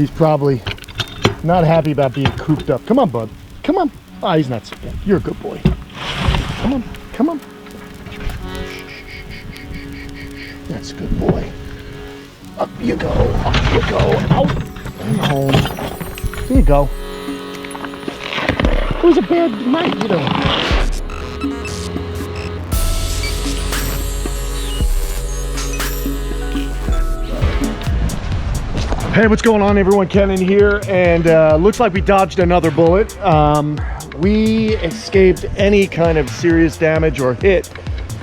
He's probably not happy about being cooped up. Come on, bud. Come on. Ah, he's not so bad. You're a good boy. Come on. Come on. That's a good boy. Up you go. Up you go. Out. And home. There you go. It was a bad night, you know. Hey, what's going on, everyone? Kenan here, and looks like we dodged another bullet. We escaped any kind of serious damage or hit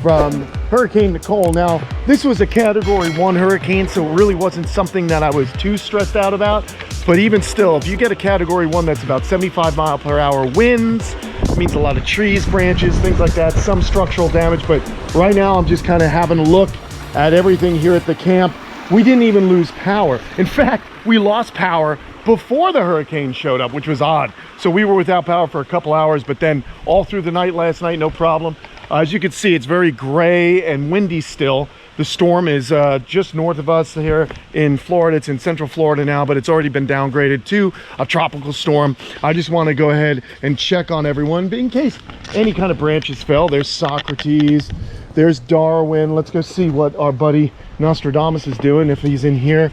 from Hurricane Nicole. Now, this was a Category 1 hurricane, so it really wasn't something that I was too stressed out about. But even still, if you get a Category 1 that's about 75-mile-per-hour winds, it means a lot of trees, branches, things like that, some structural damage. But right now, I'm just kind of having a look at everything here at the camp. We didn't even lose power. In fact, we lost power before the hurricane showed up, which was odd. So we were without power for a couple hours, but then all through the night last night, no problem. As you can see, it's very gray and windy still. The storm is just north of us here in Florida. It's in Central Florida now, but it's already been downgraded to a tropical storm. I just want to go ahead and check on everyone in case any kind of branches fell. There's Socrates, there's Darwin. Let's go see what our buddy Nostradamus is doing, if he's in here.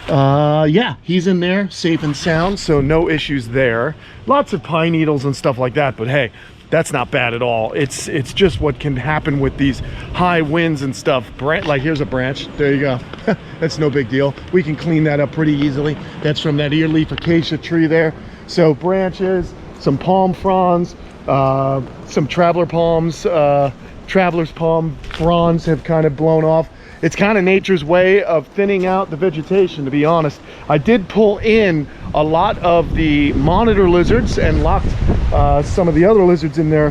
Yeah, he's in there, safe and sound, so no issues there. Lots of pine needles and stuff like that, but hey, that's not bad at all. It's just what can happen with these high winds and stuff. Like, here's a branch. There you go. That's no big deal. We can clean that up pretty easily. That's from that earleaf acacia tree there. So branches, some palm fronds, some traveler palms, traveler's palm fronds have kind of blown off. It's kind of nature's way of thinning out the vegetation, to be honest. I did pull in a lot of the monitor lizards and locked some of the other lizards in their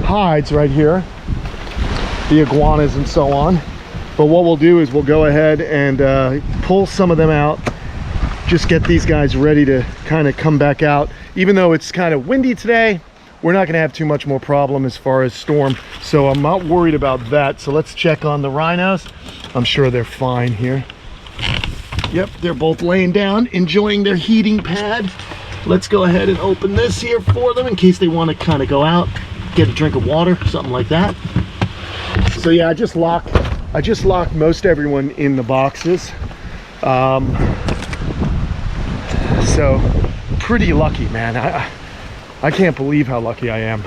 hides right here, the iguanas and so on. But what we'll do is we'll go ahead and pull some of them out, just get these guys ready to kind of come back out. Even though it's kind of windy today, we're not going to have too much more problem as far as storm, so I'm not worried about that. So let's check on the rhinos. I'm sure they're fine here. Yep, they're both laying down, enjoying their heating pad. Let's go ahead and open this here for them in case they want to kind of go out, get a drink of water, something like that. So yeah, I just locked most everyone in the boxes. So pretty lucky, man. I can't believe how lucky I am.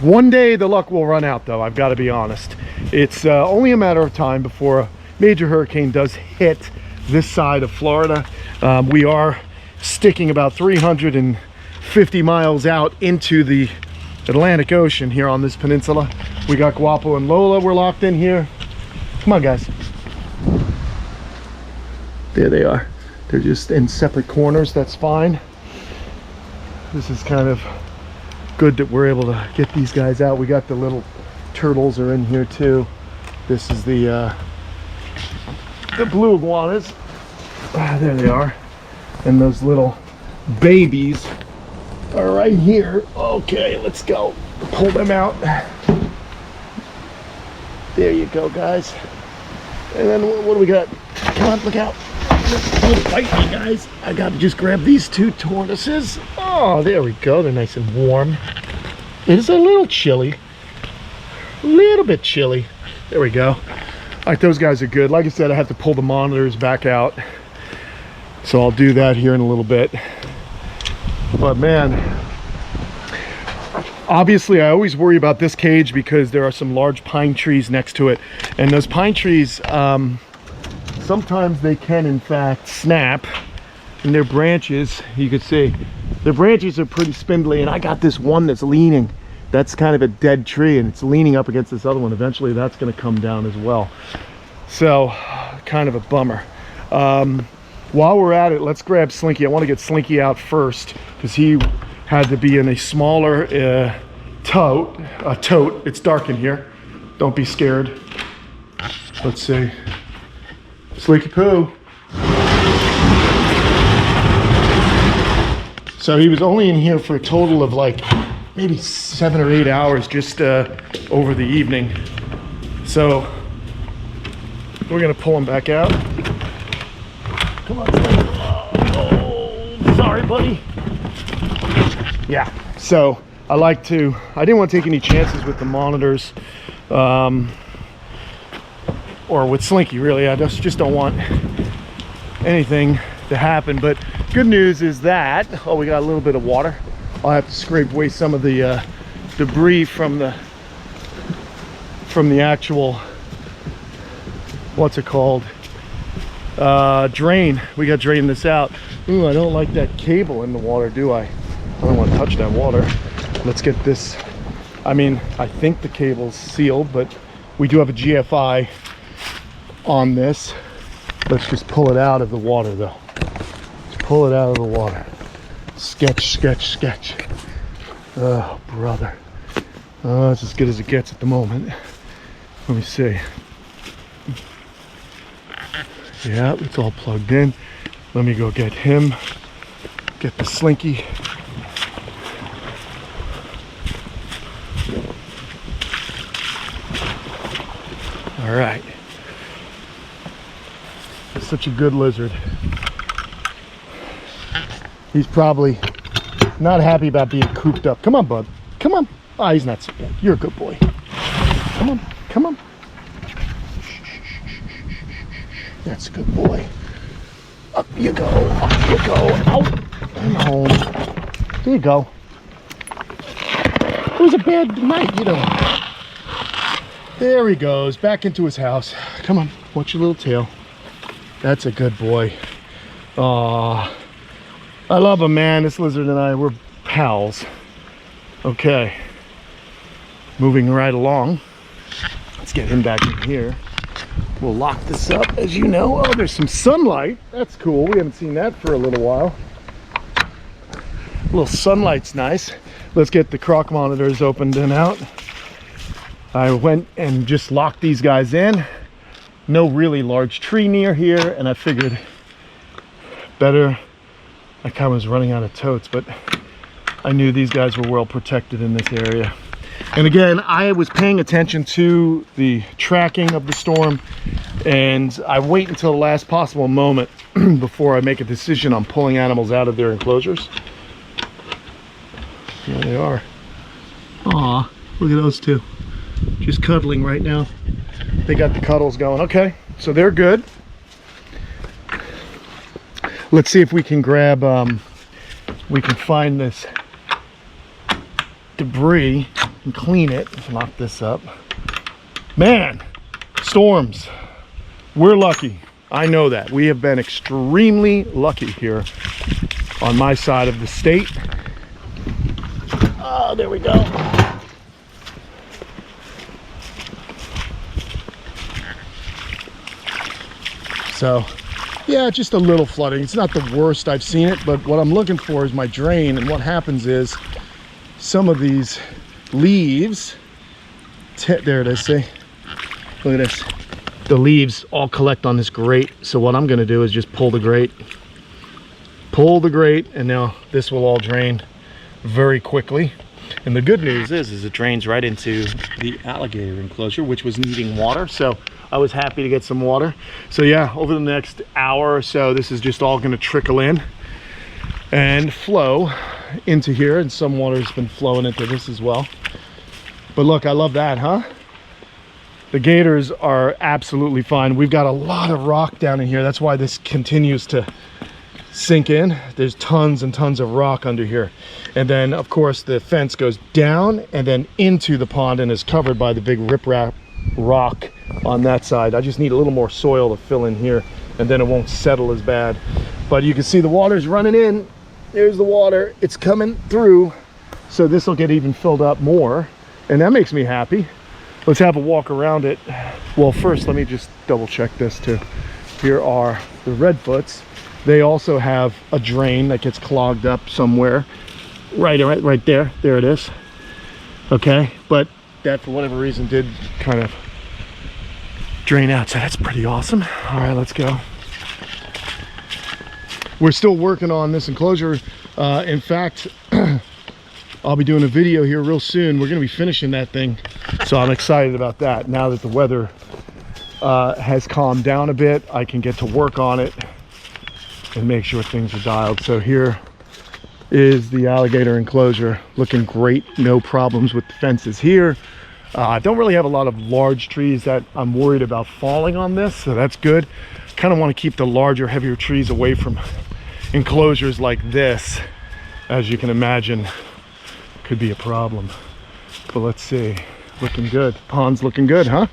One day the luck will run out, though, I've got to be honest. It's only a matter of time before a major hurricane does hit this side of Florida. We are sticking about 350 miles out into the Atlantic Ocean here on this peninsula. We got Guapo and Lola, we're locked in here. Come on, guys. There they are. They're just in separate corners, that's fine. This is kind of good that we're able to get these guys out. We got the little turtles are in here too. This is the blue iguanas. There they are. And those little babies are right here. Okay, let's go. Pull them out. There you go, guys. And then what do we got? Come on, look out. Don't bite me, guys. I gotta just grab these two tortoises. Oh, there we go. They're nice and warm. It is a little chilly. A little bit chilly. There we go. All right, those guys are good. Like I said, I have to pull the monitors back out. So I'll do that here in a little bit. But man, obviously I always worry about this cage because there are some large pine trees next to it. And those pine trees, sometimes they can in fact snap, and their branches, you can see their branches are pretty spindly, and I got this one that's leaning. That's kind of a dead tree and it's leaning up against this other one. Eventually that's going to come down as well, so kind of a bummer. While we're at it, let's grab Slinky. I want to get Slinky out first because he had to be in a smaller tote. It's dark in here, don't be scared. Let's see. Slinky Poo. So he was only in here for a total of like maybe 7 or 8 hours just over the evening. So we're gonna pull him back out. Come on. Oh, sorry, buddy. Yeah, so I didn't want to take any chances with the monitors or with Slinky, really. I just don't want anything to happen. But good news is that, oh, we got a little bit of water. I'll have to scrape away some of the debris from the actual, what's it called, drain. We got to drain this out. Ooh, I don't like that cable in the water, do I? I don't want to touch that water. Let's get this. I mean, I think the cable's sealed, but we do have a GFI on this. Let's just pull it out of the water, though. Let's pull it out of the water. Sketch, sketch, sketch. Oh, brother. Oh, that's as good as it gets at the moment. Let me see. Yeah, it's all plugged in. Let me go get him. Get the Slinky. All right. Such a good lizard. He's probably not happy about being cooped up. Come on, bud. Come on. Ah, he's not so bad. You're a good boy. Come on. Come on. That's a good boy. Up you go. Up you go. Out and home. There you go. It was a bad night, you know. There he goes. Back into his house. Come on. Watch your little tail. That's a good boy. Aw. I love him, man. This lizard and I, we're pals. Okay. Moving right along. Let's get him back in here. We'll lock this up, as you know. Oh, there's some sunlight. That's cool. We haven't seen that for a little while. A little sunlight's nice. Let's get the croc monitors opened and out. I went and just locked these guys in. No really large tree near here, and I figured better. I kind of was running out of totes, but I knew these guys were well protected in this area. And again, I was paying attention to the tracking of the storm, and I wait until the last possible moment before I make a decision on pulling animals out of their enclosures. Here they are. Aw, look at those two. Just cuddling right now. They got the cuddles going. Okay, so they're good. Let's see if we can grab, we can find this debris and clean it. Lock this up. Man, storms. We're lucky. I know that. We have been extremely lucky here on my side of the state. Oh, there we go. So, yeah, just a little flooding. It's not the worst I've seen it, but what I'm looking for is my drain. And what happens is some of these leaves, there it is, see? Look at this. The leaves all collect on this grate. So what I'm gonna do is just pull the grate, and now this will all drain very quickly. And the good news is it drains right into the alligator enclosure, which was needing water. So I was happy to get some water. So yeah, over the next hour or so, this is just all gonna trickle in and flow into here, and some water's been flowing into this as well. But look, I love that, huh? The gators are absolutely fine. We've got a lot of rock down in here. That's why this continues to sink in. There's tons and tons of rock under here. And then of course the fence goes down and then into the pond and is covered by the big riprap rock on that side. I just need a little more soil to fill in here, and then it won't settle as bad. But you can see the water's running in. There's the water. It's coming through. So this will get even filled up more, and that makes me happy. Let's have a walk around it. Well, first let me just double check this too. Here are the redfoots. They also have a drain that gets clogged up somewhere. Right there. There it is. Okay, but that for whatever reason did kind of drain out, so that's pretty awesome. All right, let's go. We're still working on this enclosure. In fact, I'll be doing a video here real soon. We're gonna be finishing that thing, so I'm excited about that. Now that the weather has calmed down a bit, I can get to work on it and make sure things are dialed. So here is the alligator enclosure, looking great. No problems with the fences here. I don't really have a lot of large trees that I'm worried about falling on this, so that's good. Kind of want to keep the larger, heavier trees away from enclosures like this. As you can imagine, could be a problem. But let's see, looking good. Pond's looking good, huh?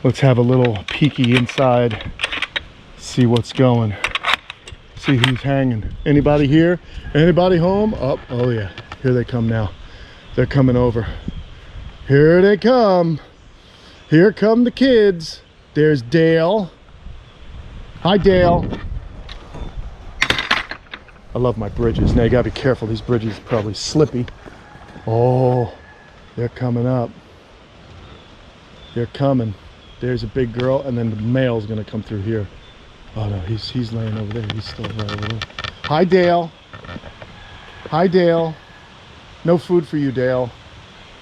Let's have a little peeky inside, see what's going, see who's hanging. Anybody here? Anybody home? Oh yeah, here they come now. They're coming over. Here they come. Here come the kids. There's Dale. Hi, Dale. I love my bridges. Now you gotta be careful. These bridges are probably slippy. Oh, they're coming up. They're coming. There's a big girl, and then the male's gonna come through here. Oh no, he's laying over there. He's still right over there. Hi, Dale. Hi, Dale. No food for you, Dale.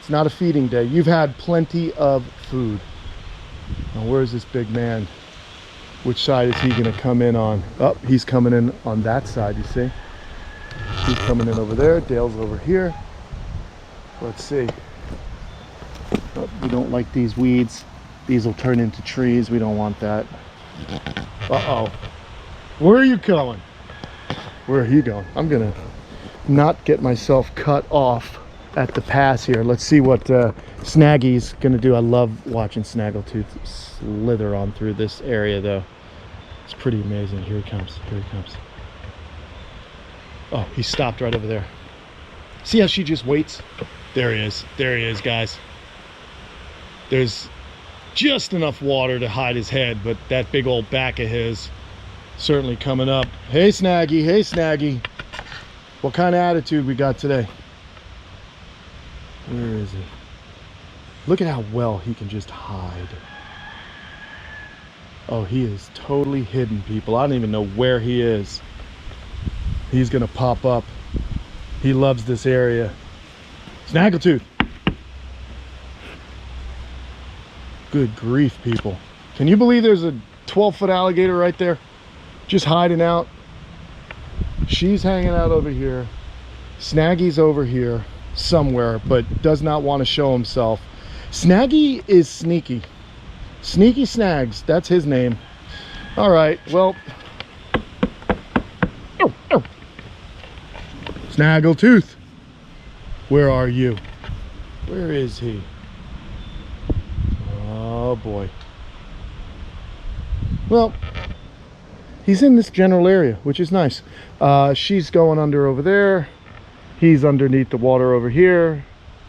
It's not a feeding day. You've had plenty of food. Now, where's this big man? Which side is he gonna come in on? Oh, he's coming in on that side, you see? He's coming in over there. Dale's over here. Let's see. Oh, we don't like these weeds. These will turn into trees. We don't want that. Uh-oh. Where are you going? Where are you going? I'm gonna not get myself cut off at the pass here. Let's see what Snaggy's gonna do. I love watching Snaggletooth slither on through this area though. It's pretty amazing. Here he comes. Here he comes. Oh, he stopped right over there. See how she just waits? There he is. There he is, guys. There's just enough water to hide his head, but that big old back of his certainly coming up. Hey, Snaggy. Hey, Snaggy. What kind of attitude we got today? Where is he? Look at how well he can just hide. Oh, he is totally hidden, people. I don't even know where he is. He's gonna pop up. He loves this area. Snaggletooth. Good grief, people. Can you believe there's a 12-foot alligator right there? Just hiding out. She's hanging out over here. Snaggy's over here somewhere, but does not want to show himself. Snaggy is sneaky. Sneaky Snags, that's his name. All right, well. Snaggletooth, where are you? Where is he? Oh boy. Well, he's in this general area, which is nice. She's going under over there. He's underneath the water over here.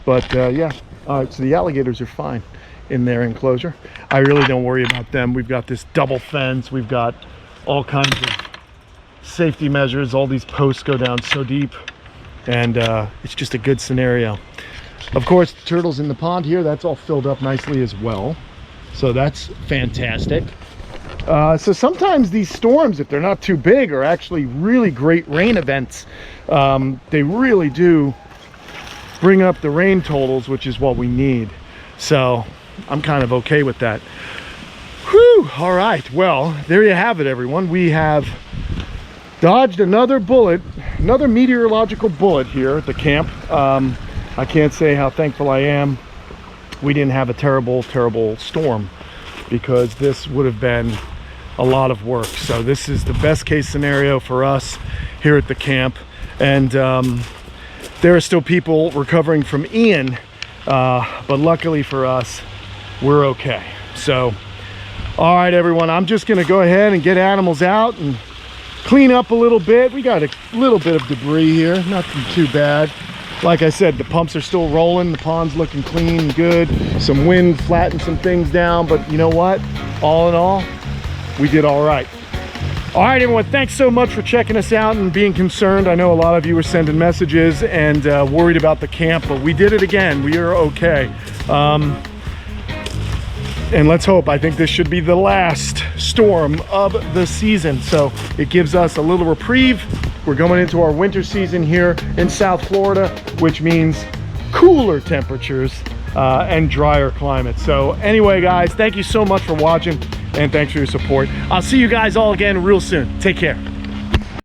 But yeah, all right, so the alligators are fine in their enclosure. I really don't worry about them. We've got this double fence. We've got all kinds of safety measures. All these posts go down so deep, and it's just a good scenario. Of course, the turtles in the pond here, that's all filled up nicely as well. So that's fantastic. So sometimes these storms, if they're not too big, are actually really great rain events. They really do bring up the rain totals, which is what we need. So I'm kind of okay with that. Whew, all right, well, there you have it, everyone. We have dodged another bullet, another meteorological bullet here at the camp. I can't say how thankful I am we didn't have a terrible storm, because this would have been a lot of work. So this is the best case scenario for us here at the camp. And there are still people recovering from Ian, but luckily for us, we're okay. So all right, everyone, I'm just gonna go ahead and get animals out and clean up a little bit. We got a little bit of debris here, nothing too bad. Like I said, the pumps are still rolling, the pond's looking clean and good. Some wind flattened some things down, but you know what? All in all, we did all right. All right, everyone, thanks so much for checking us out and being concerned. I know a lot of you were sending messages and worried about the camp, but we did it again. We are okay. And let's hope, I think this should be the last storm of the season. So it gives us a little reprieve. We're going into our winter season here in South Florida, which means cooler temperatures and drier climate. So anyway, guys, thank you so much for watching, and thanks for your support. I'll see you guys all again real soon. Take care.